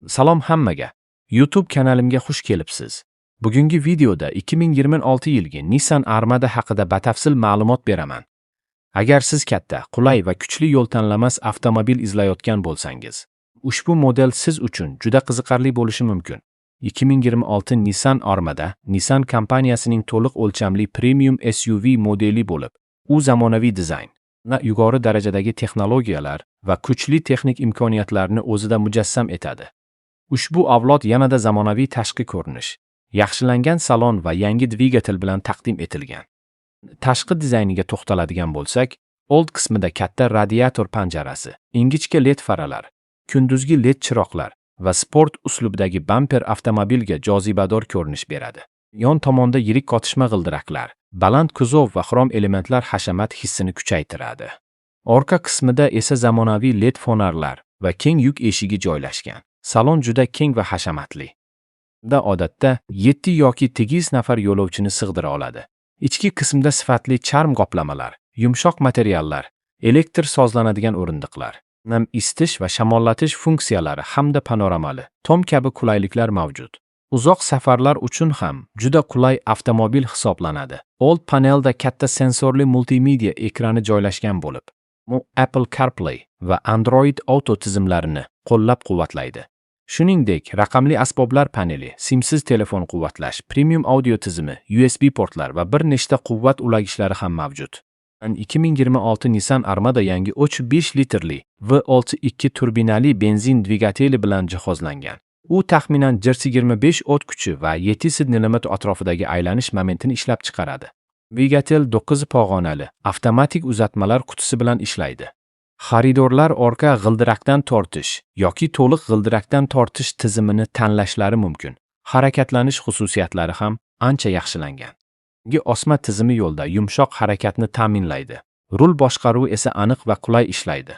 Salom hammaga. YouTube kanalimga xush kelibsiz. Bugungi videoda 2026 yilgi Nissan Armada haqida batafsil ma'lumot beraman. Agar siz katta, qulay va kuchli yo'l tanlamas avtomobil izlayotgan bo'lsangiz, ushbu model siz uchun juda qiziqarli bo'lishi mumkin. 2026 Nissan Armada Nissan kompaniyasining to'liq o'lchamli premium SUV modeli bo'lib, u zamonaviy dizayn, yuqori darajadagi texnologiyalar va kuchli texnik imkoniyatlarni o'zida mujassam etadi. Ushbu avlod yanada zamonaviy tashqi ko'rinish, yaxshilangan salon va yangi dvigatel bilan taqdim etilgan. Tashqi dizayniga to'xtaladigan bo'lsak, old qismida katta radiator panjarasi, ingichka LED faralar, kunduzgi LED chiroqlar va sport uslubdagi bamper avtomobilga jozibador ko'rinish beradi. Yon tomonda yirik qotishma g'ildiraklar, baland kuzov va xrom elementlar hashamat hissini kuchaytiradi. Orqa qismida esa zamonaviy LED fonarlar va keng yuk eshigi joylashgan. Salon juda keng va hashamatli. Odatda 7 yoki 8 nafar yo'lovchini sig'dira oladi. Ichki qismda sifatli charm qoplamalar, yumshoq materiallar, elektr sozlanadigan o'rindiqlar, nam isitish va shamollatish funksiyalari hamda panoramali tom kabi qulayliklar mavjud. Uzoq safarlar uchun ham juda qulay avtomobil hisoblanadi. Old panelda katta sensorli multimedia ekrani joylashgan bo'lib, u Apple CarPlay va Android Auto tizimlarini qo'llab-quvvatlaydi. Shuningdek, raqamli asboblar paneli, simsiz telefon quvvatlash, premium audio tizimi, USB portlar va bir nechta quvvat ulagichlari ham mavjud. 2026 Nissan Armada yangi 3.5 litrli V6 2 turbinali benzin dvigateli bilan jihozlangan. U taxminan 125 o't kuchi va 700 Nm atrofidagi aylanish momentini ishlab chiqaradi. Dvigatel 9 pog'onali avtomatik uzatmalar qutisi bilan ishlaydi. Xaridorlar orqa g'ildirakdan tortish yoki to'liq g'ildirakdan tortish tizimini tanlashlari mumkin. Harakatlanish xususiyatlari ham ancha yaxshilangan. Osma tizimi yo'lda yumshoq harakatni ta'minlaydi. Rul boshqaruvi esa aniq va qulay ishlaydi.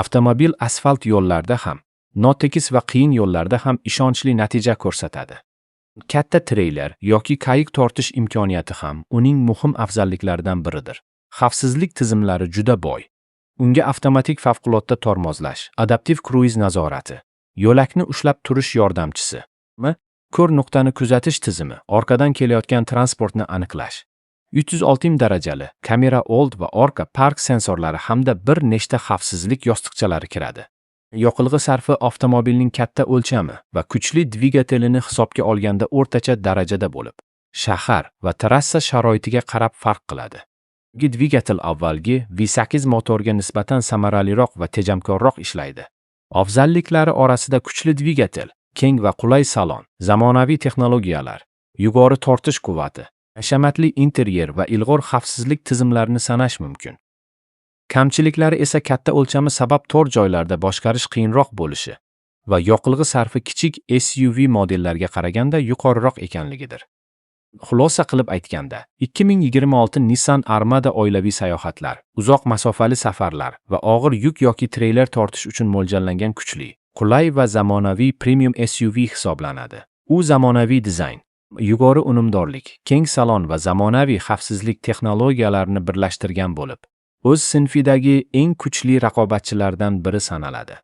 Avtomobil asfalt yo'llarda ham, notekis va qiyin yo'llarda ham ishonchli natija ko'rsatadi. Katta treyler yoki qayiq tortish imkoniyati ham uning muhim afzalliklaridan biridir. Xavfsizlik tizimlari juda boy. Unga avtomatik favqulodda tormozlash, adaptiv kruiz nazorati, yo'lakni ushlab turish yordamchisi, ko'r nuqtani kuzatish tizimi, orqadan kelayotgan transportni aniqlash, 360 darajali kamera old va orqa park sensorlari hamda bir nechta xavfsizlik yostiqchalari kiradi. Yoqilg'i sarfi avtomobilning katta o'lchami va kuchli dvigatelini hisobga olganda o'rtacha darajada bo'lib, shahar va trassa sharoitiga qarab farq qiladi. Dvigatel avvalgi V8 motorga nisbatan samaraliroq va tejamkorroq ishlaydi. Afzalliklari orasida kuchli dvigatel, keng va qulay salon, zamonaviy texnologiyalar, yuqori tortish quvvati, hashamatli interyer va ilg'or xavfsizlik tizimlarini sanash mumkin. Kamchiliklari esa katta o'lchami sabab tor joylarda boshqarish qiyinroq bo'lishi va yoqilg'i sarfi kichik SUV modellarga qaraganda yuqoriroq ekanligidir. Xulosa qilib aytganda, 2026 Nissan Armada oilaviy sayohatlar, uzoq masofali safarlar va og'ir yuk yoki treyler tortish uchun mo'ljallangan kuchli, qulay va zamonaviy premium SUV hisoblanadi. U zamonaviy dizayn, yuqori unumdorlik, keng salon va zamonaviy xavfsizlik texnologiyalarini birlashtirgan bo'lib, o'z sinfidagi eng kuchli raqobatchilardan biri sanaladi.